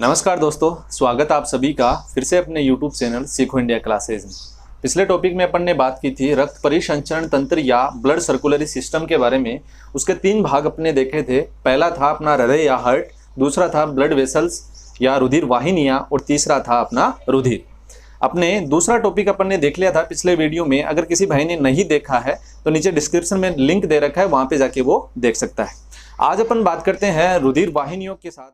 नमस्कार दोस्तों, स्वागत आप सभी का फिर से अपने YouTube चैनल सीखो इंडिया क्लासेज में। पिछले टॉपिक में अपन ने बात की थी रक्त परिसंचरण तंत्र या ब्लड सर्कुलरी सिस्टम के बारे में। उसके 3 भाग अपने देखे थे। पहला था अपना हृदय या हार्ट, दूसरा था ब्लड वेसल्स या रुधिर वाहिनियाँ और तीसरा था अपना रुधिर। अपने दूसरा टॉपिक अपन ने देख लिया था पिछले वीडियो में। अगर किसी भाई ने नहीं देखा है तो नीचे डिस्क्रिप्शन में लिंक दे रखा है, वहाँ पे जाके वो देख सकता है। आज अपन बात करते हैं रुधिर वाहिनियों के साथ,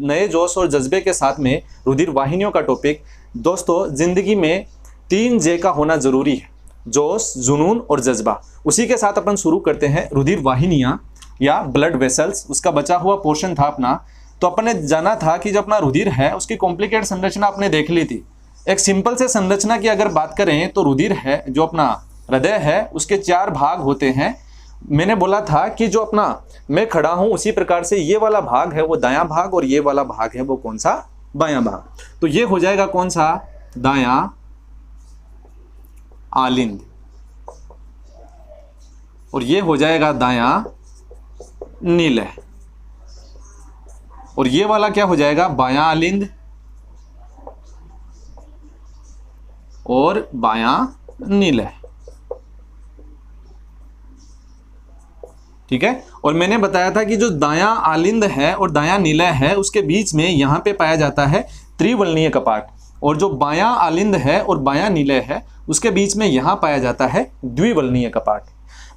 नए जोश और जज्बे के साथ में रुधिर वाहिनियों का टॉपिक। दोस्तों, जिंदगी में 3 जे का होना जरूरी है, जोश, जुनून और जज्बा। उसी के साथ अपन शुरू करते हैं रुधिर वाहिनियाँ या ब्लड वेसल्स। उसका बचा हुआ पोर्शन था अपना। तो अपन ने जाना था कि जो अपना रुधिर है उसकी कॉम्प्लिकेटेड संरचना आपने देख ली थी। एक सिंपल से संरचना की अगर बात करें तो रुधिर है, जो अपना हृदय है, उसके 4 भाग होते हैं। मैंने बोला था कि जो अपना मैं खड़ा हूं उसी प्रकार से ये वाला भाग है वो दायां भाग और ये वाला भाग है वो कौन सा, बायां भाग। तो ये हो जाएगा कौन सा, दायां आलिंद, और ये हो जाएगा दायां नीलय, और ये वाला क्या हो जाएगा, बायां आलिंद और बायां नीलय। ठीक है। और मैंने बताया था कि जो दायां आलिंद है और दायां नीलय है उसके बीच में यहां पे पाया जाता है त्रिवलनीय कपाट, और जो बायां आलिंद है और बायां नीलय है उसके बीच में यहां पाया जाता है द्विवलनीय कपाट।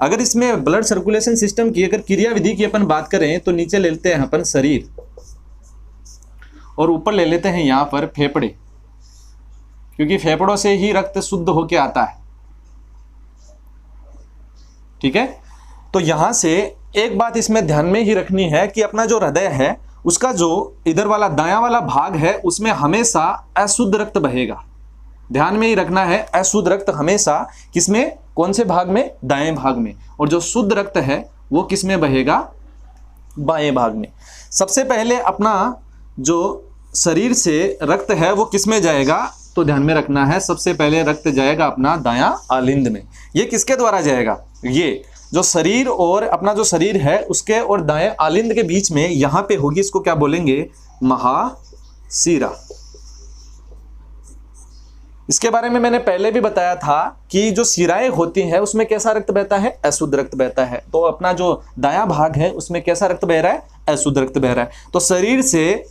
अगर इसमें ब्लड सर्कुलेशन सिस्टम की अगर क्रियाविधि की अपन बात करें तो नीचे ले लेते हैं अपन शरीर और ऊपर ले लेते हैं यहां पर फेफड़े, क्योंकि फेफड़ों से ही रक्त शुद्ध होके आता है। ठीक है। तो यहां से एक बात इसमें ध्यान में ही रखनी है कि अपना जो हृदय है उसका जो इधर वाला दायां वाला भाग है उसमें हमेशा अशुद्ध रक्त बहेगा। ध्यान में ही रखना है, अशुद्ध रक्त हमेशा किसमें, कौन से भाग में, दाएं भाग में, और जो शुद्ध रक्त है वो किसमें बहेगा, बाएं भाग में। सबसे पहले अपना जो शरीर से रक्त है वो किसमें जाएगा, तो ध्यान में रखना है सबसे पहले रक्त जाएगा अपना दायां आलिंद में। ये किसके द्वारा जाएगा, ये जो शरीर और अपना जो शरीर है उसके और दाएं आलिंद के बीच में यहां पे होगी, इसको क्या बोलेंगे, महाशिरा। इसके बारे में मैंने पहले भी बताया था कि जो शिराएं होती हैं उसमें कैसा रक्त बहता है, अशुद्ध रक्त बहता है। तो अपना जो दायां भाग है उसमें कैसा रक्त बह रहा है, अशुद्ध रक्त बह रहा है। तो शरीर से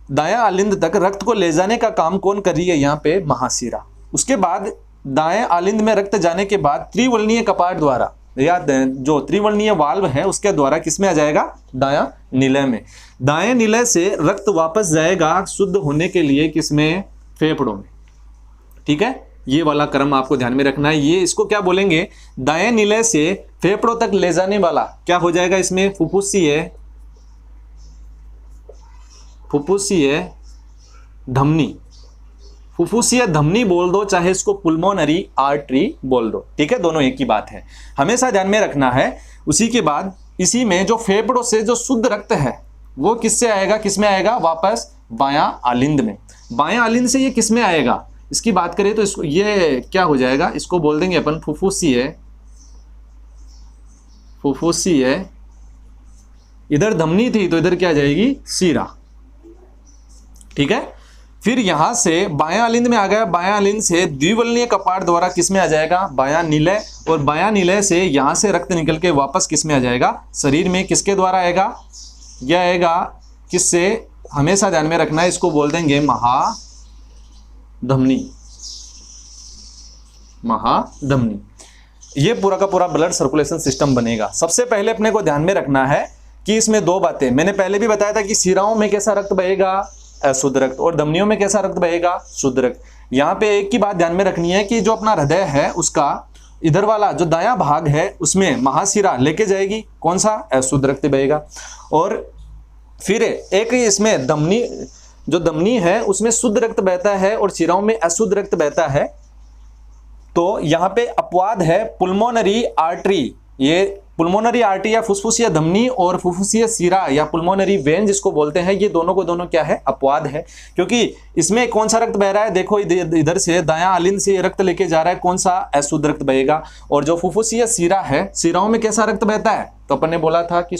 दायां आलिंद तक रक्त को ले जाने का काम कौन कर रही है, यहाँ पे महाशिरा। उसके बाद दाएं आलिंद में रक्त जाने के बाद त्रिवलनीय कपाट द्वारा या जो त्रिवलनीय वाल्व है उसके द्वारा किसमें आ जाएगा, दायां नीलय में। दाएं नीलय से रक्त वापस जाएगा शुद्ध होने के लिए किसमें, फेफड़ों में। ठीक है। ये वाला क्रम आपको ध्यान में रखना है। ये इसको क्या बोलेंगे, दाएं नीलय से फेफड़ों तक ले जाने वाला क्या हो जाएगा, इसमें फुफ्फुसीय धमनी, फुफ्फुसीय धमनी बोल दो, चाहे इसको पुल्मोनरी आर्टरी बोल दो। ठीक है, दोनों एक ही बात है, हमेशा ध्यान में रखना है। उसी के बाद इसी में जो फेफड़ों से जो शुद्ध रक्त है वो किससे आएगा, किसमें आएगा, वापस बायां आलिंद में। बायां आलिंद से ये किसमें आएगा, इसकी बात करें तो इसको ये क्या हो जाएगा, इसको बोल देंगे अपन फुफ्फुसीय। इधर धमनी थी तो इधर क्या आ जाएगी, शिरा। ठीक है। फिर यहां से बायां आलिंद में आ गया, बायां आलिंद से द्विवलनीय कपाट द्वारा किसमें आ जाएगा, बायां नीलय, और बायां नीलय से यहां से रक्त निकल के वापस किसमें आ जाएगा, शरीर में। किसके द्वारा आएगा, यह आएगा किससे, हमेशा ध्यान में रखना है, इसको बोल देंगे महाधमनी। ये पूरा का पूरा ब्लड सर्कुलेशन सिस्टम बनेगा। सबसे पहले अपने को ध्यान में रखना है कि इसमें 2 बातें मैंने पहले भी बताया था कि शिराओं में कैसा रक्त बहेगा, अशुद्ध रक्त, और धमनियों में कैसा रक्त बहेगा, शुद्ध रक्त। यहाँ पे एक की बात ध्यान में रखनी है कि जो अपना हृदय है उसका इधर वाला जो दायां भाग है उसमें महाशिरा लेके जाएगी कौन सा, अशुद्ध रक्त बहेगा। और फिर एक इसमें धमनी, जो धमनी है उसमें शुद्ध रक्त बहता है और शिराओं में अशुद्ध रक्त बहता है। तो यहाँ पे अपवाद है पुल्मोनरी आर्टरी। ये पुल्मोनरी आर्टरी या फुसफुसिया धमनी और फुफ्फुसीय शिरा या पुल्मोनरी वेन जिसको बोलते हैं, ये दोनों को दोनों क्या है, अपवाद है। क्योंकि इसमें कौन सा रक्त बह रहा है, देखो इधर से दायां आलिंद से रक्त लेके जा रहा है, कौन सा, अशुद्ध रक्त बहेगा। और जो फुफ्फुसीय शिरा है, शिराओं में कैसा रक्त बहता है, तो अपन ने बोला था कि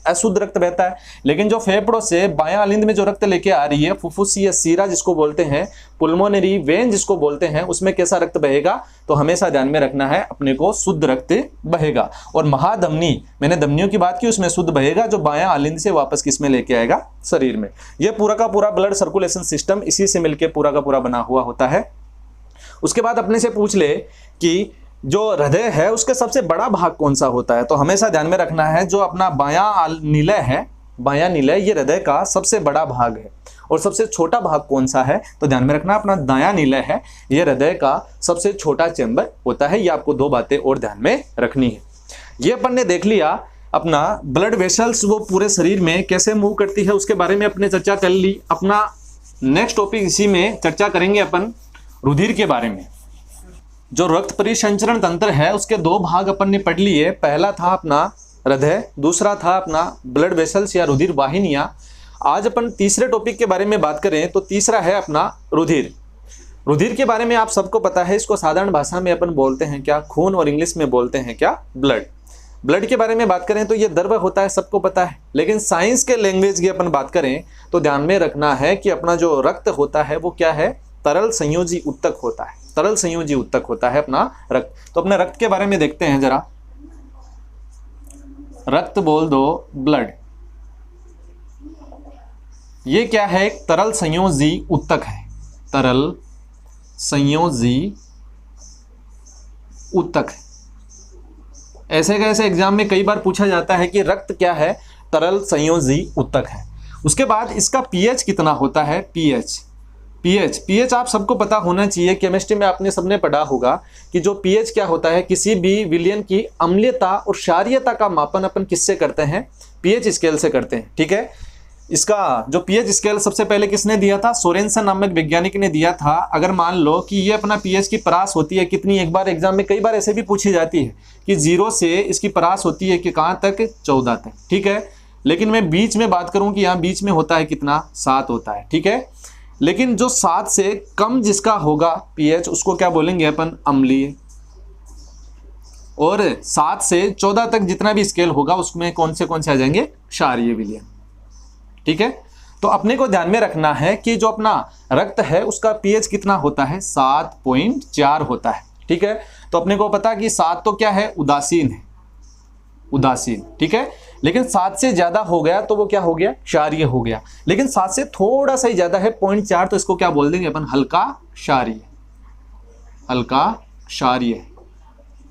अशुद्ध रक्त बहता है, लेकिन जो फेफड़ों से बायां अलिंद में जो रक्त लेके आ रही है, फुफ्फुसीय सीरा जिसको बोलते हैं, पुल्मोनरी वेन जिसको बोलते हैं, उसमें कैसा रक्त बहेगा, तो हमेशा ध्यान में रखना है अपने को शुद्ध रक्त बहेगा। और महाधमनी, मैंने धमनियों की बात की, उसमें शुद्ध बहेगा जो बायां अलिंद से वापस किस में लेके आएगा, शरीर में। यह पूरा का पूरा ब्लड सर्कुलेशन सिस्टम इसी से मिलकर पूरा का पूरा बना हुआ होता है। उसके बाद अपने से पूछ ले कि जो हृदय है उसका सबसे बड़ा भाग कौन सा होता है, तो हमेशा ध्यान में रखना है जो अपना बायां निलय है, बायां निलय ये हृदय का सबसे बड़ा भाग है। और सबसे छोटा भाग कौन सा है, तो ध्यान में रखना अपना दायां निलय है, ये हृदय का सबसे छोटा चैम्बर होता है। ये आपको दो बातें और ध्यान में रखनी है। ये अपन ने देख लिया अपना ब्लड वेसल्स वो पूरे शरीर में कैसे मूव करती है, उसके बारे में अपने चर्चा कर ली। अपना नेक्स्ट टॉपिक इसी में चर्चा करेंगे अपन रुधिर के बारे में। जो रक्त परिसंचरण तंत्र है उसके दो भाग अपन ने पढ़ लिए। पहला था अपना हृदय, दूसरा था अपना ब्लड वेसल्स या रुधिर वाहिनियां। आज अपन तीसरे टॉपिक के बारे में बात करें तो तीसरा है अपना रुधिर। रुधिर के बारे में आप सबको पता है, इसको साधारण भाषा में अपन बोलते हैं क्या, खून, और इंग्लिश में बोलते हैं क्या, ब्लड। ब्लड के बारे में बात करें तो ये द्रव होता है, सबको पता है। लेकिन साइंस के लैंग्वेज की अपन बात करें तो ध्यान में रखना है कि अपना जो रक्त होता है वो क्या है, तरल संयोजी उत्तक होता है। तरल संयोजी उत्तक होता है अपना रक्त। तो अपने रक्त के बारे में देखते हैं जरा। रक्त बोल दो, ब्लड। ये क्या है, एक तरल संयोजी उत्तक है। तरल संयोजी उत्तक है। ऐसे कैसे एग्जाम में कई बार पूछा जाता है कि रक्त क्या है, तरल संयोजी उत्तक है। उसके बाद इसका पीएच कितना होता है, पीएच आप सबको पता होना चाहिए। केमिस्ट्री में आपने सबने पढ़ा होगा कि जो पीएच क्या होता है, किसी भी विलयन की अम्लीयता और क्षारीयता का मापन अपन किससे करते हैं, पीएच स्केल से करते हैं। ठीक है, इसका जो पीएच स्केल सबसे पहले किसने दिया था, सोरेनसन नामक वैज्ञानिक ने दिया था। अगर मान लो कि ये अपना पीएच की परास होती है कितनी, एक बार एग्जाम में कई बार ऐसे भी पूछी जाती है कि 0 से इसकी परास होती है कि कहाँ तक, 14 तक। ठीक है, लेकिन मैं बीच में बात करूं कि यहाँ बीच में होता है कितना, 7 होता है। ठीक है, लेकिन जो 7 से कम जिसका होगा पीएच उसको क्या बोलेंगे अपन, अम्लीय। और 7 से 14 तक जितना भी स्केल होगा उसमें कौन से आ जाएंगे, क्षारीय विलयन। ठीक है, तो अपने को ध्यान में रखना है कि जो अपना रक्त है उसका पीएच कितना होता है, 7.4 होता है। ठीक है, तो अपने को पता कि 7 तो क्या है, उदासीन है, उदासीन। ठीक है, लेकिन 7 से ज्यादा हो गया तो वो क्या हो गया, क्षारीय हो गया। लेकिन 7 से थोड़ा सा ही ज्यादा है, 0.4, तो इसको क्या बोल देंगे अपन, हल्का क्षारीय, हल्का क्षारीय।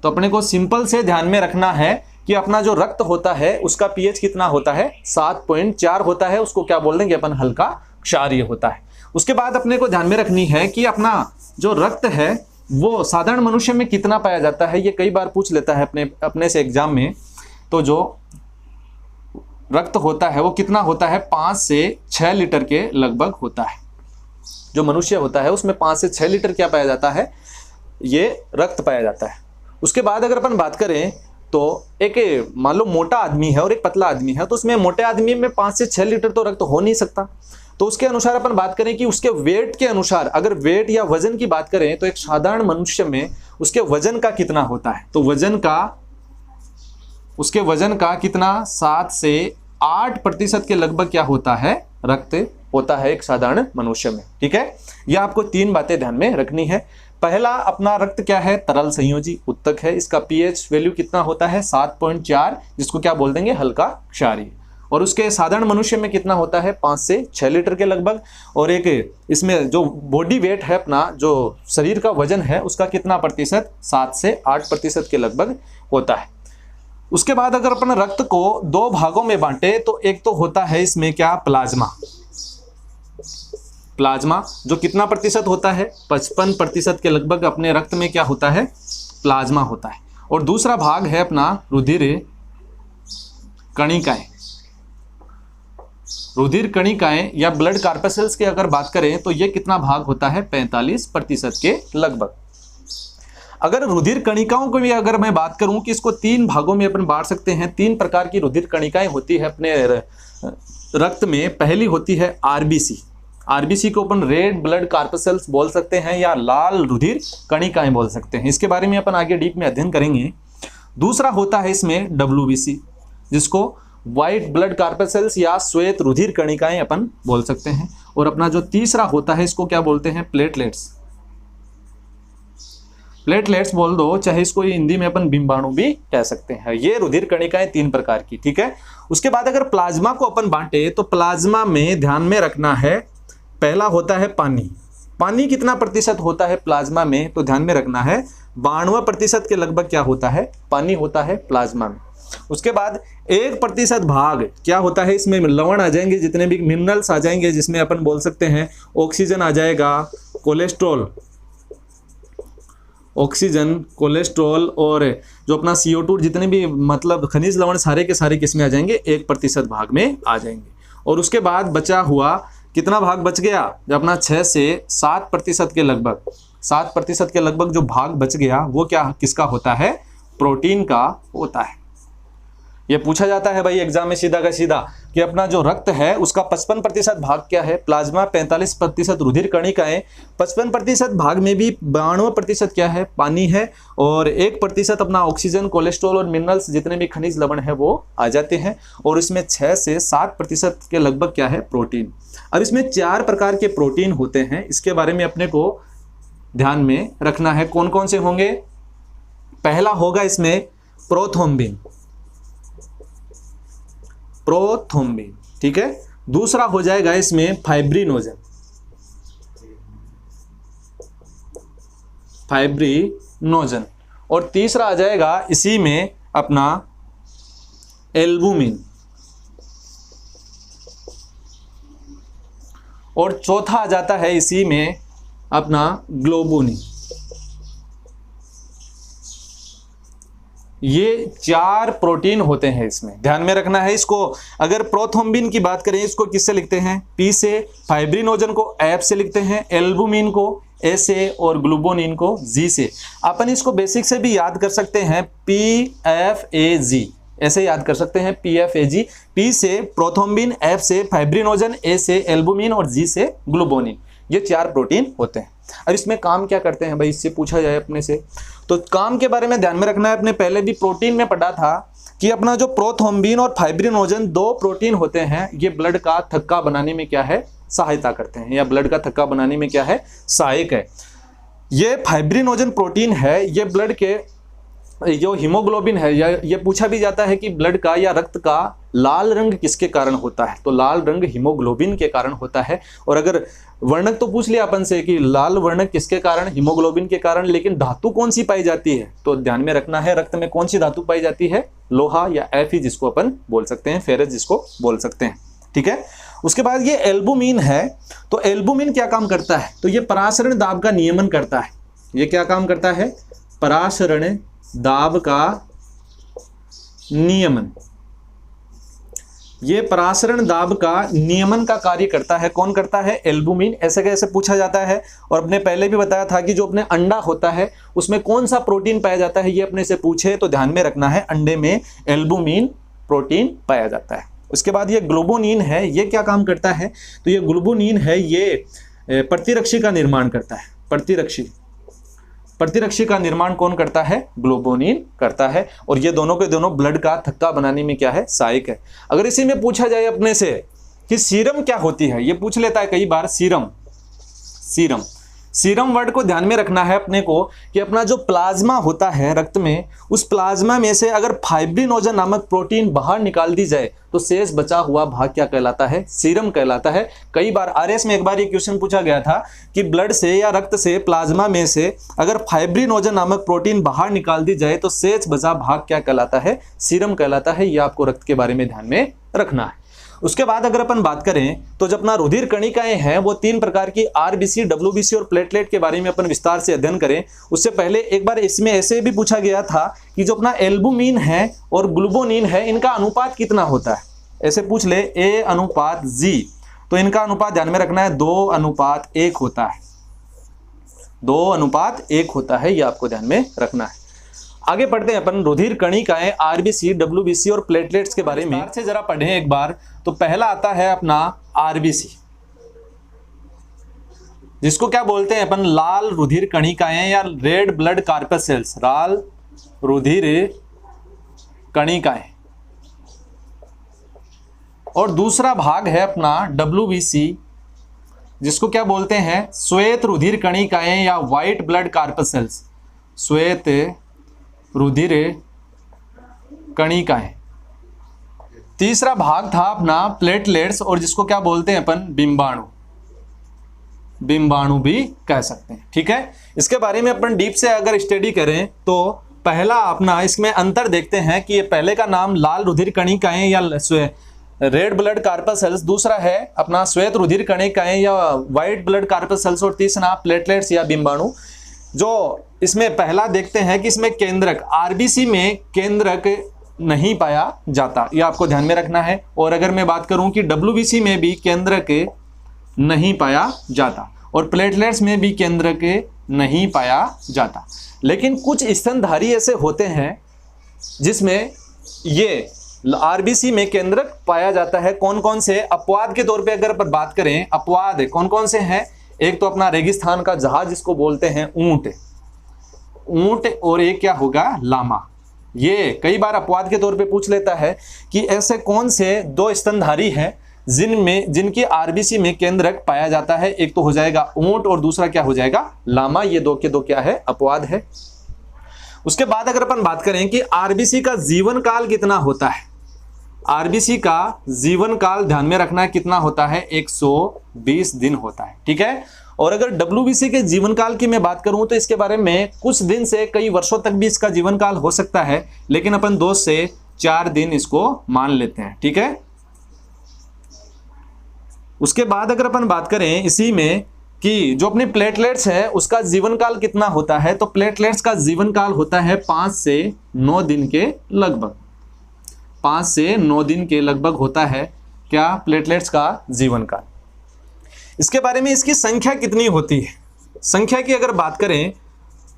तो अपने को सिंपल से ध्यान में रखना है कि अपना जो रक्त होता है उसका पीएच कितना होता है, 7.4 होता है, उसको क्या बोल देंगे अपन, हल्का क्षारीय होता है। उसके बाद अपने को ध्यान में रखनी है कि अपना जो रक्त है वो साधारण मनुष्य में कितना पाया जाता है, ये कई बार पूछ लेता है अपने से एग्जाम में। तो जो रक्त होता है वो कितना होता है, 5 से 6 लीटर के लगभग होता है। जो मनुष्य होता है उसमें 5 से 6 लीटर क्या पाया जाता है, ये रक्त पाया जाता है। उसके बाद अगर अपन बात करें तो एक मान लो मोटा आदमी है और एक पतला आदमी है, तो उसमें मोटे आदमी में 5 से 6 लीटर तो रक्त हो नहीं सकता। तो उसके अनुसार अपन बात करें कि उसके वेट के अनुसार, अगर वेट या वजन की बात करें तो एक साधारण मनुष्य में उसके वजन का कितना होता है, तो उसके वजन का कितना, 7 से 8% के लगभग क्या होता है, रक्त होता है एक साधारण मनुष्य में। ठीक है, यह आपको 3 बातें ध्यान में रखनी है। पहला, अपना रक्त क्या है, तरल संयोजी उत्तक है, इसका पीएच वैल्यू कितना होता है, 7.4, जिसको क्या बोल देंगे, हल्का क्षारीय। और उसके साधारण मनुष्य में कितना होता है, 5 से 6 लीटर के लगभग। और एक इसमें जो बॉडी वेट है अपना, जो शरीर का वजन है, उसका कितना प्रतिशत, 7 से 8% के लगभग होता है। उसके बाद अगर अपन रक्त को 2 भागों में बांटे तो एक तो होता है इसमें क्या, प्लाज्मा। प्लाज्मा जो कितना प्रतिशत होता है, 55% के लगभग अपने रक्त में क्या होता है, प्लाज्मा होता है। और दूसरा भाग है अपना रुधिर कणिकाएं। रुधिर कणिकाएं या ब्लड कार्पेसल्स की अगर बात करें तो ये कितना भाग होता है, 45% के लगभग। अगर रुधिर कणिकाओं को भी अगर मैं बात करूं कि इसको 3 भागों में अपन बांट सकते हैं। 3 प्रकार की रुधिर कणिकाएं होती है अपने रक्त में। पहली होती है आरबीसी। आरबीसी को अपन रेड ब्लड कार्पेसल्स बोल सकते हैं या लाल रुधिर कणिकाएं बोल सकते हैं। इसके बारे में अपन आगे डीप में अध्ययन करेंगे। दूसरा होता है इसमें डब्ल्यूबीसी। जिसको व्हाइट ब्लड कार्पेसेल्स या श्वेत रुधिर कणिकाएं अपन बोल सकते हैं। और अपना जो तीसरा होता है इसको क्या बोलते हैं, प्लेटलेट्स। प्लेटलेट्स बोल दो, चाहे इसको हिंदी में अपन बिंबाणु भी कह सकते हैं। ये रुधिर कणिकाएं 3 प्रकार की, ठीक है। उसके बाद अगर प्लाज्मा को अपन बांटे तो प्लाज्मा में ध्यान में रखना है, पहला होता है पानी। पानी कितना प्रतिशत होता है प्लाज्मा में, तो ध्यान में रखना है 92% के लगभग क्या होता है, पानी होता है प्लाज्मा में। उसके बाद 1% भाग क्या होता है, इसमें लवण आ जाएंगे, जितने भी मिनरल्स आ जाएंगे, जिसमें अपन बोल सकते हैं ऑक्सीजन आ जाएगा, कोलेस्ट्रॉल, ऑक्सीजन, कोलेस्ट्रॉल और जो अपना CO2, जितने भी मतलब खनिज लवण सारे के सारे किसमें आ जाएंगे, 1% भाग में आ जाएंगे। और उसके बाद बचा हुआ कितना भाग बच गया, जो अपना 6 से 7% के लगभग, 7% के लगभग जो भाग बच गया वो क्या किसका होता है, प्रोटीन का होता है। ये पूछा जाता है भाई एग्जाम में सीधा का सीधा कि अपना जो रक्त है उसका 55% भाग क्या है, प्लाज्मा, 45% रुधिर कणिकाएं, 55% भाग में भी 92% क्या है, पानी है, और 1% अपना ऑक्सीजन, कोलेस्ट्रॉल और मिनरल्स जितने भी खनिज लवण है वो आ जाते हैं। और इसमें 6 से 7% के लगभग क्या है, प्रोटीन। अब इसमें 4 प्रकार के प्रोटीन होते हैं, इसके बारे में अपने को ध्यान में रखना है। कौन कौन से होंगे, पहला होगा इसमें प्रोथ्रोम्बिन, प्रोथ्रोम्बिन, ठीक है। दूसरा हो जाएगा इसमें फाइब्रिनोजन, फाइब्रिनोजन, और तीसरा आ जाएगा इसी में अपना एल्बुमिन, और चौथा आ जाता है इसी में अपना ग्लोबुलिन। ये 4 प्रोटीन होते हैं, इसमें ध्यान में रखना है। इसको अगर प्रोथ्रोम्बिन की बात करें, इसको किससे लिखते हैं, P से, फाइब्रिनोजन को F से लिखते हैं, एल्बुमिन को A से, और ग्लूबोनिन को G से। अपन इसको बेसिक से भी याद कर सकते हैं, PFAG, ऐसे याद कर सकते हैं, PFAG। P से प्रोथ्रोम्बिन, F से फाइब्रिनोजन, A से एल्बुमिन और G से ग्लूबोनिन। ये 4 प्रोटीन होते हैं। अब इसमें काम क्या करते हैं भाई, इससे पूछा जाए अपने से, तो काम के बारे में ध्यान में रखना है। अपने पहले भी प्रोटीन में पढ़ा था कि अपना जो प्रोथ्रोम्बिन और फाइब्रिनोजन 2 प्रोटीन होते हैं, ये ब्लड का थक्का बनाने में क्या है, सहायता करते हैं, या ब्लड का थक्का बनाने में क्या है, सहायक है। ये फाइब्रिनोजन प्रोटीन है, ये ब्लड के जो हीमोग्लोबिन है, या ये पूछा भी जाता है कि ब्लड का या रक्त का लाल रंग किसके कारण होता है, तो लाल रंग हीमोग्लोबिन के कारण होता है। और अगर वर्णक तो पूछ लिया अपन से कि लाल वर्णक किसके कारण, हीमोग्लोबिन के कारण, लेकिन धातु कौन सी पाई जाती है, तो ध्यान में रखना है रक्त में कौन सी धातु पाई जाती है, लोहा या Fe जिसको अपन बोल सकते हैं, फेरस जिसको बोल सकते हैं, ठीक है। उसके बाद ये एल्बुमिन है, तो एल्बुमिन क्या काम करता है, तो ये परासरण दाब का नियमन करता है। ये क्या काम करता है, परासरण दाब का नियमन, ये परासरण दाब का नियमन का कार्य करता है। कौन करता है, एल्बुमिन। ऐसे कैसे पूछा जाता है, और अपने पहले भी बताया था कि जो अपने अंडा होता है उसमें कौन सा प्रोटीन पाया जाता है, ये अपने से पूछे तो ध्यान में रखना है, अंडे में एल्बुमिन प्रोटीन पाया जाता है। उसके बाद ये ग्लोबोनिन है, ये क्या काम करता है, तो ये ग्लोबोनिन है, ये प्रतिरक्षी का निर्माण करता है। प्रतिरक्षी का निर्माण कौन करता है, ग्लोबोनिन करता है। और ये दोनों के दोनों ब्लड का थक्का बनाने में क्या है, सहायक है। अगर इसी में पूछा जाए अपने से कि सीरम क्या होती है, ये पूछ लेता है कई बार, सीरम वर्ड को ध्यान में रखना है अपने को कि अपना जो प्लाज्मा होता है रक्त में, उस प्लाज्मा में से अगर फाइब्रिनोजन नामक प्रोटीन बाहर निकाल दी जाए तो शेष बचा हुआ भाग क्या कहलाता है, सीरम कहलाता है। कई बार RS में एक बार ये क्वेश्चन पूछा गया था कि ब्लड से या रक्त से, प्लाज्मा में से अगर फाइब्रिनोजन नामक प्रोटीन बाहर निकाल दी जाए तो शेष बचा भाग क्या कहलाता है, सीरम कहलाता है। ये आपको रक्त के बारे में ध्यान में रखना है। उसके बाद अगर अपन बात करें तो जो अपना रुधिर कणिकाएं हैं वो 3 प्रकार की, RBC, WBC और प्लेटलेट के बारे में अपन विस्तार से अध्ययन करें। उससे पहले एक बार इसमें ऐसे भी पूछा गया था कि जो अपना एल्बुमिन है और ग्लूबोनिन है, इनका अनुपात कितना होता है, ऐसे पूछ ले, A:G, तो इनका अनुपात ध्यान में रखना है 2:1 होता है, 2:1 होता है, ये आपको ध्यान में रखना है। आगे पढ़ते हैं अपन रुधिर कणिकाएं, RBC, WBC और प्लेटलेट्स के बारे में से जरा पढ़ें एक बार। तो पहला आता है अपना RBC, जिसको क्या बोलते हैं अपन, लाल रुधिर कणिकाएं या रेड ब्लड कार्पेसेल्स, लाल रुधिर कणिकाएं, और दूसरा भाग है अपना WBC, जिसको क्या बोलते हैं, श्वेत रुधिर कणिकाएं या व्हाइट ब्लड कार्पसेल्स, श्वेत रुधिर कणिकाएं। तीसरा भाग था अपना प्लेटलेट्स, और जिसको क्या बोलते हैं अपन, बिंबाणु, बिंबाणु भी कह सकते हैं। ठीक है, इसके बारे में अपन डीप से अगर स्टडी करें तो पहला अपना इसमें अंतर देखते हैं कि ये पहले का नाम लाल रुधिर कणिकाएं या रेड ब्लड कार्पसेल्स, दूसरा है अपना श्वेत रुधिर कणिकाएं या व्हाइट ब्लड कार्पसेल्स, और तीसरा प्लेटलेट्स या बिंबाणु। जो इसमें पहला देखते हैं कि इसमें केंद्रक, आरबीसी में केंद्रक नहीं पाया जाता, यह आपको ध्यान में रखना है। और अगर मैं बात करूं कि WBC में भी केंद्रक नहीं पाया जाता और प्लेटलेट्स में भी केंद्रक नहीं पाया जाता। लेकिन कुछ स्तनधारी ऐसे होते हैं जिसमें ये आरबीसी में केंद्रक पाया जाता है। कौन कौन से? अपवाद के तौर पे अगर अपन बात करें, अपवाद कौन कौन से हैं? एक तो अपना रेगिस्तान का जहाज जिसको बोलते हैं ऊंट, ऊंट, और एक क्या होगा, लामा। ये कई बार अपवाद के तौर पे पूछ लेता है कि ऐसे कौन से दो स्तनधारी हैं जिनकी आरबीसी में केंद्रक पाया जाता है। एक तो हो जाएगा ऊंट और दूसरा क्या हो जाएगा, लामा। ये दो के दो क्या है, अपवाद है। उसके बाद अगर अपन बात करें कि आरबीसी का जीवन काल कितना होता है, आरबीसी का जीवन काल ध्यान में रखना है कितना होता है, 120 दिन होता है। ठीक है, और अगर WBC के जीवन काल की मैं बात करूं तो इसके बारे में कुछ दिन से कई वर्षों तक भी इसका जीवन काल हो सकता है, लेकिन अपन 2 से 4 दिन इसको मान लेते हैं। ठीक है, उसके बाद अगर अपन बात करें इसी में कि जो अपने प्लेटलेट्स है उसका जीवन काल कितना होता है, तो प्लेटलेट्स का जीवन काल होता है 5 से 9 दिन के लगभग, 5 से 9 दिन के लगभग होता है क्या, प्लेटलेट्स का जीवन काल। इसके बारे में इसकी संख्या कितनी होती है, संख्या की अगर बात करें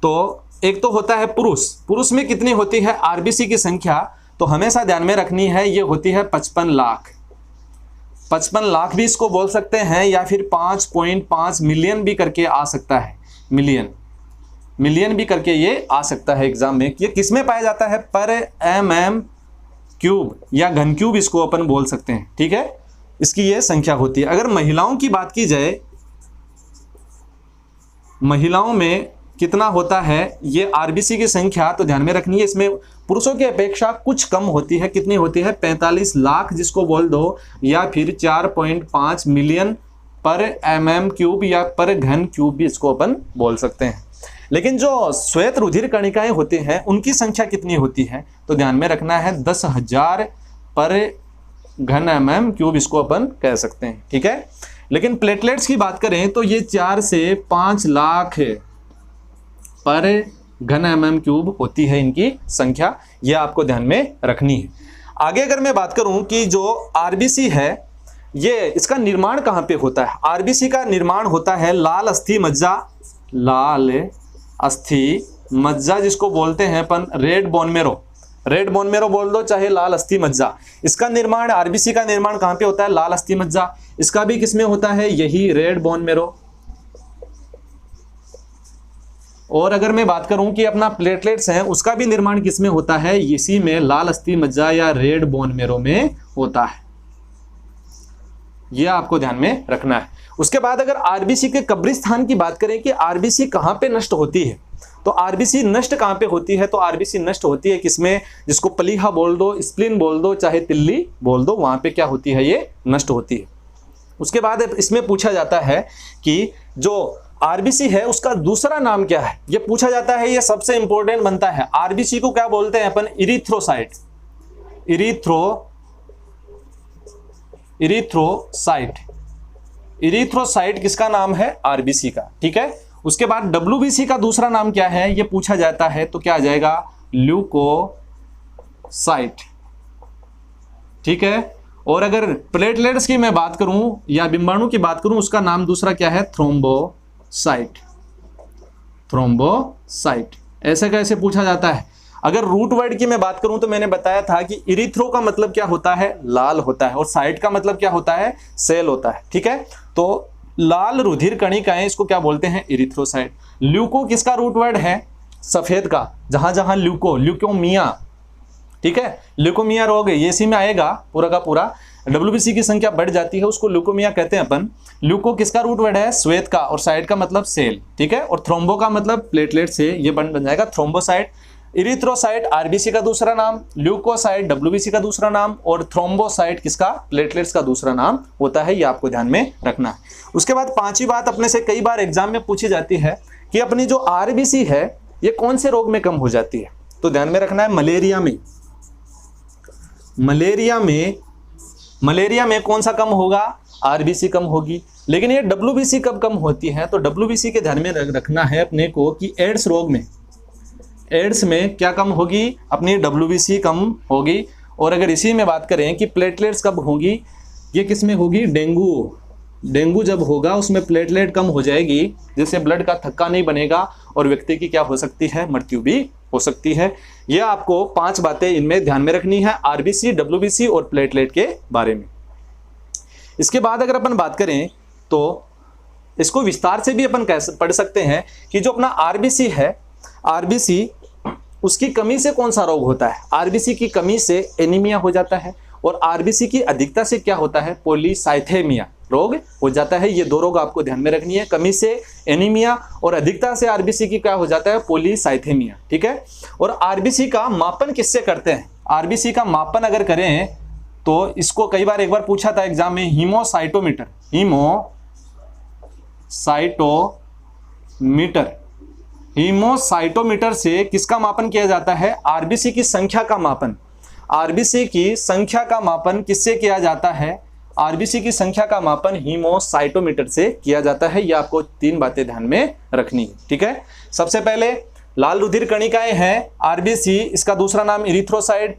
तो एक तो होता है पुरुष, पुरुष में कितनी होती है आरबीसी की संख्या, तो हमेशा ध्यान में रखनी है, ये होती है 55 लाख। 55 लाख भी इसको बोल सकते हैं, या फिर 5.5 मिलियन भी करके आ सकता है, मिलियन भी करके ये आ सकता है एग्जाम में। ये किस में पाया जाता है, पर mm क्यूब या घन क्यूब इसको अपन बोल सकते हैं। ठीक है, इसकी ये संख्या होती है। अगर महिलाओं की बात की जाए, महिलाओं में कितना होता है ये आरबीसी की संख्या, तो ध्यान में रखनी है, इसमें पुरुषों की अपेक्षा कुछ कम होती है। कितनी होती है, 45 लाख जिसको बोल दो, या फिर 4.5 मिलियन पर mm क्यूब या पर घन क्यूब भी इसको अपन बोल सकते हैं। लेकिन जो श्वेत रुधिर कणिकाएं होती हैं उनकी संख्या कितनी होती है, तो ध्यान में रखना है 10,000 पर घन mm क्यूब इसको अपन कह सकते हैं। ठीक है, लेकिन प्लेटलेट्स की बात करें तो ये 4 से 5 लाख पर घन mm क्यूब होती है इनकी संख्या, यह आपको ध्यान में रखनी है। आगे अगर मैं बात करूं कि जो आरबीसी है ये इसका निर्माण कहाँ पे होता है, आरबीसी का निर्माण होता है लाल अस्थि मज्जा, लाल अस्थि मज्जा जिसको बोलते हैं अपन red bone marrow, red bone marrow बोल दो चाहे लाल अस्थि मज्जा। इसका निर्माण, आरबीसी का निर्माण कहाँ पे होता है, लाल अस्थि मज्जा। इसका भी किसमें होता है, यही रेड बोन मेरो। और अगर मैं बात करूं कि अपना प्लेटलेट्स हैं उसका भी निर्माण किसमें होता है, इसी में लाल अस्थि मज्जा या रेड बोन मेरो में होता है। यह आपको ध्यान में रखना है। उसके बाद अगर आरबीसी के कब्रिस्तान की बात करें कि आरबीसी कहां पे नष्ट होती है, तो आरबीसी नष्ट कहां पे होती है, तो आरबीसी नष्ट होती है किसमें, जिसको प्लीहा बोल दो, स्प्लीन बोल दो, चाहे तिल्ली बोल दो, वहां पे क्या होती है, ये नष्ट होती है। उसके बाद इसमें पूछा जाता है कि जो आरबीसी है उसका दूसरा नाम क्या है, ये पूछा जाता है, ये सबसे इंपॉर्टेंट बनता है। आरबीसी को क्या बोलते हैं अपन, इरिथ्रोसाइट, इरिथ्रोसाइट, इरिथ्रोसाइट किसका नाम है, आरबीसी का। ठीक है, उसके बाद डब्ल्यूबीसी का दूसरा नाम क्या है ये पूछा जाता है, तो क्या आ जाएगा, ल्यूकोसाइट। ठीक है, और अगर प्लेटलेट्स की मैं बात करूं या बिंबाणु की बात करूं उसका नाम दूसरा क्या है, थ्रोम्बोसाइट, थ्रोम्बोसाइट। ऐसे कैसे पूछा जाता है। अगर रूट वर्ड की मैं बात करूं तो मैंने बताया था कि इरिथ्रो का मतलब क्या होता है, लाल होता है, और साइट का मतलब क्या होता है, सेल होता है। ठीक है, तो लाल रुधिर कणिकाएं इसको क्या बोलते हैं, इरिथ्रोसाइट। ल्यूको किसका रूट वर्ड है, सफेद का, जहां जहां ल्यूकोमिया, ठीक है, ल्यूकोमिया रोग ये इसी में आएगा पूरा का पूरा। डब्ल्यूबीसी की संख्या बढ़ जाती है उसको ल्यूकोमिया कहते हैं अपन। ल्यूको किसका रूट वर्ड है? श्वेत का, और साइट का मतलब सेल, ठीक है। और थ्रोम्बो का मतलब प्लेटलेट से ये बन जाएगा थ्रोम्बोसाइट। इरिथ्रोसाइट आरबीसी का दूसरा नाम, ल्यूकोसाइट डब्ल्यूबीसी का दूसरा नाम, और थ्रोम्बोसाइट किसका? प्लेटलेट्स का दूसरा नाम होता है। ये आपको ध्यान में रखना है। उसके बाद पांचवी बात अपने से कई बार एग्जाम में पूछी जाती है कि अपनी जो आरबीसी है ये कौन से रोग में कम हो जाती है? तो ध्यान में रखना है मलेरिया में। मलेरिया में कौन सा कम होगा? आरबीसी कम होगी। लेकिन ये डब्ल्यूबीसी कब कम होती है? तो डब्ल्यूबीसी के ध्यान में रखना है अपने को कि एड्स रोग में, एड्स में क्या कम होगी? अपनी डब्ल्यूबीसी कम होगी। और अगर इसी में बात करें कि प्लेटलेट्स कब होगी, ये किस में होगी? डेंगू जब होगा उसमें प्लेटलेट कम हो जाएगी, जिससे ब्लड का थक्का नहीं बनेगा और व्यक्ति की क्या हो सकती है? मृत्यु भी हो सकती है। यह आपको 5 बातें इनमें ध्यान में रखनी है आरबीसी, डब्ल्यूबीसी और प्लेटलेट के बारे में। इसके बाद अगर अपन बात करें तो इसको विस्तार से भी अपन पढ़ सकते हैं कि जो अपना आरबीसी है, आरबीसी उसकी कमी से कौन सा रोग होता है? आरबीसी की कमी से एनीमिया हो जाता है, और आरबीसी की अधिकता से क्या होता है? पॉलीसाइथेमिया रोग हो जाता है। ये 2 रोग आपको ध्यान में रखनी है, कमी से एनीमिया और अधिकता से आरबीसी की क्या हो जाता है? पॉलीसाइथेमिया, ठीक है। और आरबीसी का मापन किससे करते हैं? आरबीसी का मापन अगर करें तो इसको कई बार एक बार पूछा था एग्जाम में, हीमोसाइटोमीटर। हीमोसाइटोमीटर से किसका मापन किया जाता है? आरबीसी की संख्या का मापन। आरबीसी की संख्या का मापन किससे किया जाता है? आरबीसी की संख्या का मापन हीमोसाइटोमीटर से किया जाता है। यह आपको 3 बातें ध्यान में रखनी है, ठीक है। सबसे पहले लाल रुधिर कणिकाएं हैं आरबीसी, इसका दूसरा नाम इरिथ्रोसाइट,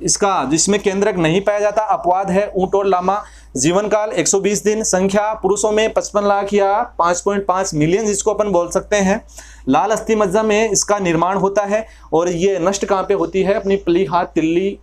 इसका जिसमें केंद्रक नहीं पाया जाता, अपवाद है ऊंट और लामा। जीवन काल 120 दिन, संख्या पुरुषों में 55 लाख या 5.5 मिलियन जिसको अपन बोल सकते हैं। लाल अस्थि मज्जा में इसका निर्माण होता है, और ये नष्ट कहाँ पे होती है? अपनी प्लीहा तिल्ली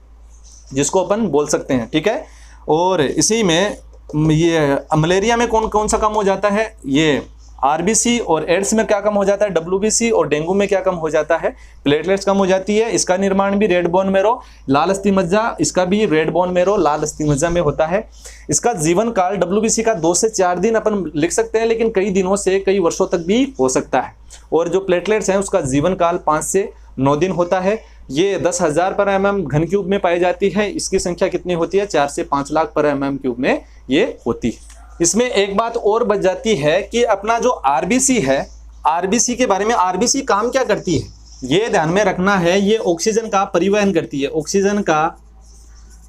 जिसको अपन बोल सकते हैं, ठीक है। और इसी में ये मलेरिया में कौन कौन सा कम हो जाता है? ये आरबीसी। और एड्स में क्या कम हो जाता है? डब्ल्यूबीसी। और डेंगू में क्या कम हो जाता है? प्लेटलेट्स कम हो जाती है। इसका निर्माण भी रेड बोन मैरो, लाल अस्थि मज्जा, इसका भी रेड बोन मैरो लाल अस्थि मज्जा में होता है। इसका जीवन काल डब्ल्यूबीसी का 2 से 4 दिन अपन लिख सकते हैं, लेकिन कई दिनों से कई वर्षों तक भी हो सकता है। और जो प्लेटलेट्स हैं उसका जीवन काल 5 से 9 दिन होता है। ये 10,000 पर mm घन क्यूब में पाई जाती है। इसकी संख्या कितनी होती है? 4 से 5 लाख पर mm क्यूब में ये होती है। इसमें एक बात और बच जाती है कि अपना जो आरबीसी है, आरबीसी के बारे में, आरबीसी काम क्या करती है ये ध्यान में रखना है। ये ऑक्सीजन का परिवहन करती है, ऑक्सीजन का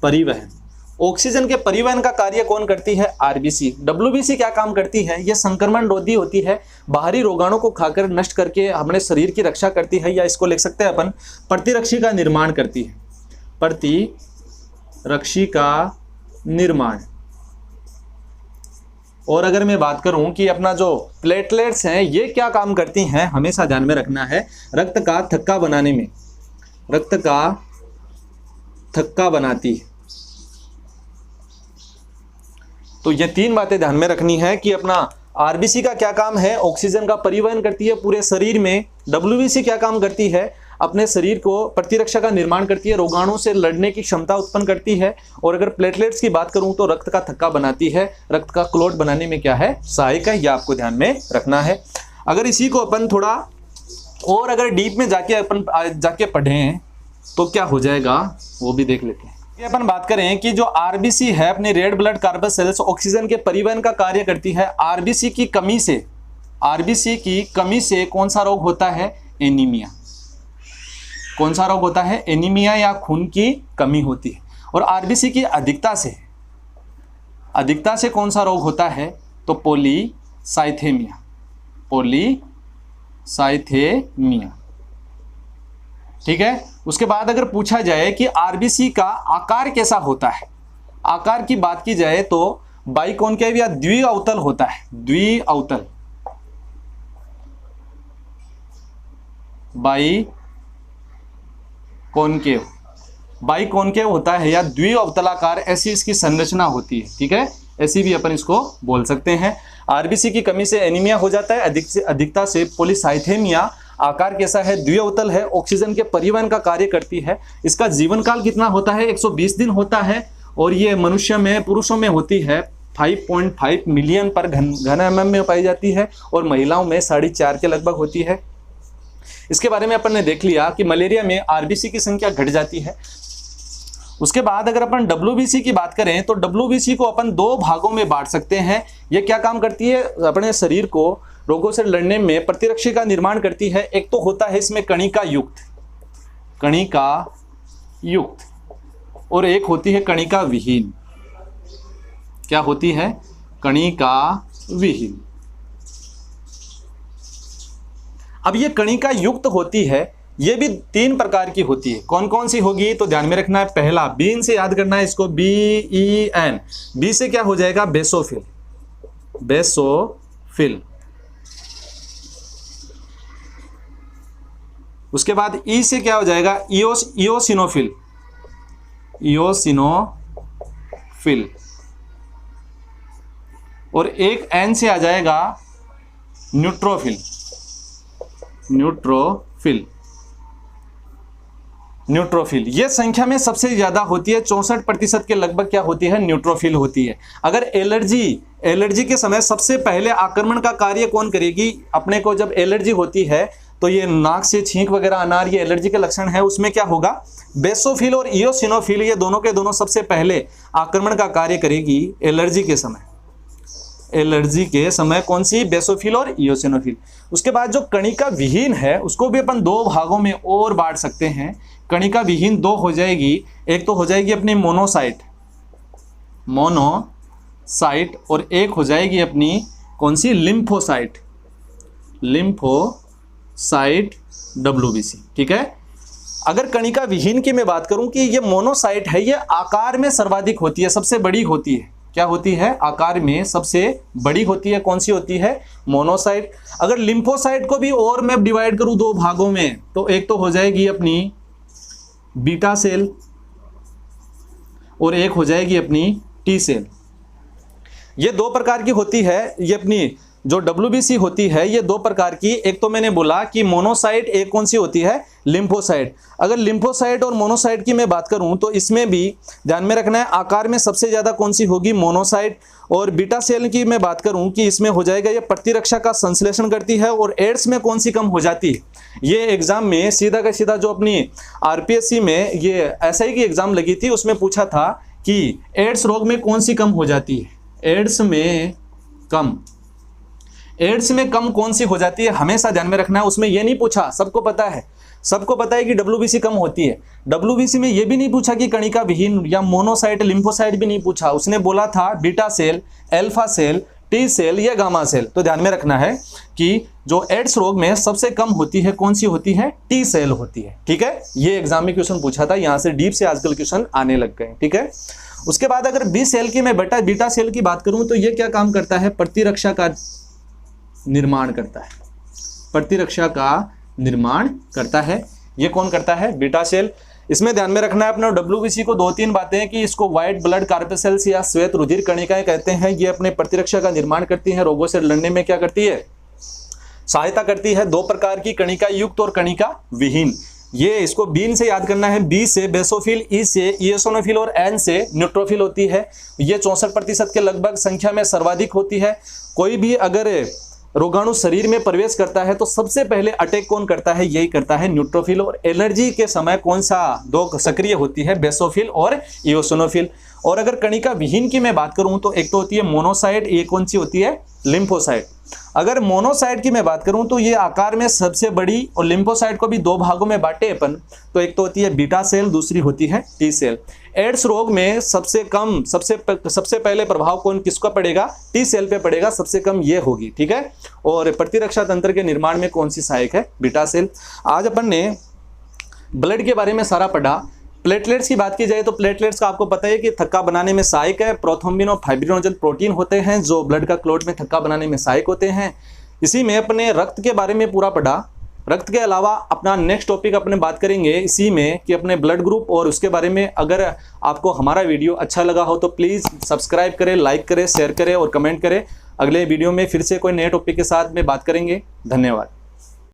परिवहन। ऑक्सीजन के परिवहन का कार्य कौन करती है? आरबीसी। डब्ल्यूबीसी क्या काम करती है? ये संक्रमण रोधी होती है, बाहरी रोगाणु को खाकर नष्ट करके हमारे शरीर की रक्षा करती है, या इसको लिख सकते हैं अपन प्रतिरक्षी का निर्माण करती है, प्रतिरक्षी का निर्माण। और अगर मैं बात करूं कि अपना जो प्लेटलेट्स हैं ये क्या काम करती हैं, हमेशा ध्यान में रखना है, रक्त का थक्का बनाने में, रक्त का थक्का बनाती है। तो ये 3 बातें ध्यान में रखनी है कि अपना आरबीसी का क्या काम है? ऑक्सीजन का परिवहन करती है पूरे शरीर में। डब्ल्यूबीसी क्या काम करती है? अपने शरीर को प्रतिरक्षा का निर्माण करती है, रोगाणु से लड़ने की क्षमता उत्पन्न करती है। और अगर प्लेटलेट्स की बात करूं तो रक्त का थक्का बनाती है, रक्त का क्लॉट बनाने में क्या है? सहायक है। यह आपको ध्यान में रखना है। अगर इसी को अपन थोड़ा और अगर डीप में जाके पढ़ें तो क्या हो जाएगा वो भी देख लेते हैं। अपन बात करें कि जो आरबीसी है अपने रेड ब्लड कार्पस्कल्स ऑक्सीजन के परिवहन का कार्य करती है। आरबीसी की कमी से कौन सा रोग होता है? एनीमिया। कौन सा रोग होता है? एनीमिया या खून की कमी होती है। और आरबीसी की अधिकता से कौन सा रोग होता है? तो पॉलीसाइथेमिया। ठीक है। उसके बाद अगर पूछा जाए कि आरबीसी का आकार कैसा होता है, आकार की बात की जाए तो बाइकॉन्केव या द्विअवतल होता है। द्विअवतल, बाइकॉन्केव होता है या द्विअवतलाकार, ऐसी इसकी संरचना होती है। ठीक है, ऐसी भी अपन इसको बोल सकते हैं। आरबीसी की कमी से एनीमिया हो जाता है, अधिकता से पॉलीसाइथेमिया। आकार कैसा है? द्विअवतल है, ऑक्सीजन के परिवहन का कार्य करती है। इसका जीवन काल कितना होता है? 120 दिन होता है। और ये मनुष्य में, पुरुषों में होती है 5.5 मिलियन पर घन mm में पाई जाती है और महिलाओं में 4.5 के लगभग होती है। इसके बारे में अपन ने देख लिया कि मलेरिया में आरबीसी की संख्या घट जाती है। उसके बाद अगर अपन डब्ल्यूबीसी की बात करें तो डब्ल्यूबीसी को अपन 2 भागों में बांट सकते हैं। ये क्या काम करती है? अपने शरीर को रोगों से लड़ने में प्रतिरक्षा का निर्माण करती है। एक तो होता है इसमें कणिका युक्त और एक होती है कणिका विहीन। क्या होती है? कणिका विहीन। अब ये कणिका युक्त होती है, ये भी 3 प्रकार की होती है। कौन कौन सी होगी तो ध्यान में रखना है। पहला बीन से याद करना है इसको, BEN। बी से क्या हो जाएगा? बेसोफिल। उसके बाद ई से क्या हो जाएगा? इओसिनोफिल। और एक एन से आ जाएगा न्यूट्रोफिल। ये संख्या में सबसे ज्यादा होती है, 64% के लगभग क्या होती है? न्यूट्रोफिल होती है। अगर एलर्जी के समय सबसे पहले आक्रमण का कार्य कौन करेगी? अपने को जब एलर्जी होती है तो ये नाक से छींक वगैरह आना, ये एलर्जी के लक्षण है, उसमें क्या होगा? बेसोफिल और इओसिनोफिल, ये दोनों के दोनों सबसे पहले आक्रमण का कार्य करेगी एलर्जी के समय। कौन सी? बेसोफिल और इओसिनोफिल। उसके बाद जो कणिका विहीन है उसको भी अपन 2 भागों में और बांट सकते हैं। कणिका विहीन 2 हो जाएगी। एक तो हो जाएगी अपनी मोनोसाइट और एक हो जाएगी अपनी कौन सी? Lymphocyte WBC। ठीक है। अगर कणिका विहीन की मैं बात करूं कि ये मोनोसाइट है, ये आकार में सर्वाधिक होती है, सबसे बड़ी होती है। क्या होती है? आकार में सबसे बड़ी होती है। कौन सी होती है? मोनोसाइट। अगर लिम्फोसाइट को भी और मैं डिवाइड करूं 2 भागों में तो एक तो हो जाएगी अपनी बीटा सेल और एक हो जाएगी अपनी टी सेल। ये 2 प्रकार की होती है। ये अपनी जो WBC होती है ये 2 प्रकार की। एक तो मैंने बोला कि मोनोसाइट, एक कौन सी होती है? लिम्फोसाइट। अगर लिम्फोसाइट और मोनोसाइट की मैं बात करूं तो इसमें भी ध्यान में रखना है आकार में सबसे ज्यादा कौन सी होगी? मोनोसाइट। और बीटा सेल की मैं बात करूं कि इसमें हो जाएगा ये प्रतिरक्षा का संश्लेषण करती है। और एड्स में कौन सी कम हो जाती है? ये एग्जाम में सीधा का सीधा जो अपनी RPSC में ये SI की एग्जाम लगी थी उसमें पूछा था कि एड्स रोग में कौन सी कम हो जाती है? एड्स में कम कौन सी हो जाती है? हमेशा ध्यान में रखना है। उसमें यह नहीं पूछा, सबको पता है कि WBC कम होती है। WBC में यह भी नहीं पूछा कि कणिका विहीन या मोनोसाइट, लिम्फोसाइट भी नहीं पूछा। उसने बोला था beta cell, alpha cell, T cell या गामा सेल। तो ध्यान में रखना है कि जो एड्स रोग में सबसे कम होती है कौन सी होती है? टी सेल होती है। ठीक है। ये एग्जाम में क्वेश्चन पूछा था, यहां से डीप से आजकल क्वेश्चन आने लग गए। ठीक है। उसके बाद अगर बी सेल की मैं बीटा सेल की बात करूं तो ये क्या काम करता है? प्रतिरक्षा का निर्माण करता है। ये कौन करता है? Beta cell. इसमें ध्यान में रखना है अपने WBC को 2-3 बातें कि इसको व्हाइट ब्लड कार्पेसेल्स या श्वेत रुधिर कणिकाएं कहते हैं। ये अपने प्रतिरक्षा का निर्माण करती हैं, रोगों से लड़ने में क्या करती है? सहायता करती है। 2 प्रकार की, कणिका युक्त और कणिका विहीन। ये इसको बीन से याद करना है। बी से बेसोफिल, ई से इओसिनोफिल और एन से न्यूट्रोफिल होती है। ये 64% के लगभग संख्या में सर्वाधिक होती है। कोई भी अगर रोगाणु शरीर में प्रवेश करता है तो सबसे पहले अटैक कौन करता है? यही करता है न्यूट्रोफिल। और एलर्जी के समय कौन सा 2 सक्रिय होती है? बेसोफिल और इओसिनोफिल। और अगर कणिका विहीन की मैं बात करूं तो एक तो होती है मोनोसाइट, एक कौन सी होती है? लिम्फोसाइट। अगर मोनोसाइट की मैं बात करूं तो ये आकार में सबसे बड़ी, और लिम्फोसाइट को भी 2 भागों में बांटे अपन तो एक तो होती है बीटा सेल, दूसरी होती है टी सेल। एड्स रोग में सबसे पहले प्रभाव किसका पड़ेगा? टी सेल पे पड़ेगा, सबसे कम ये होगी। ठीक है। और प्रतिरक्षा तंत्र के निर्माण में कौन सी सहायक है? Beta cell. आज अपन ने ब्लड के बारे में सारा पढ़ा। प्लेटलेट्स की बात की जाए तो प्लेटलेट्स का आपको पता है कि थक्का बनाने में सहायक है। प्रोथ्रोम्बिन और फाइब्रिनोजन प्रोटीन होते हैं जो ब्लड का क्लॉट में थक्का बनाने में सहायक होते हैं। इसी में अपने रक्त के बारे में पूरा पढ़ा। रक्त के अलावा अपना नेक्स्ट टॉपिक अपने बात करेंगे इसी में कि अपने ब्लड ग्रुप और उसके बारे में। अगर आपको हमारा वीडियो अच्छा लगा हो तो प्लीज़ सब्सक्राइब करें, लाइक करें, शेयर करें और कमेंट करें। अगले वीडियो में फिर से कोई नए टॉपिक के साथ में बात करेंगे। धन्यवाद।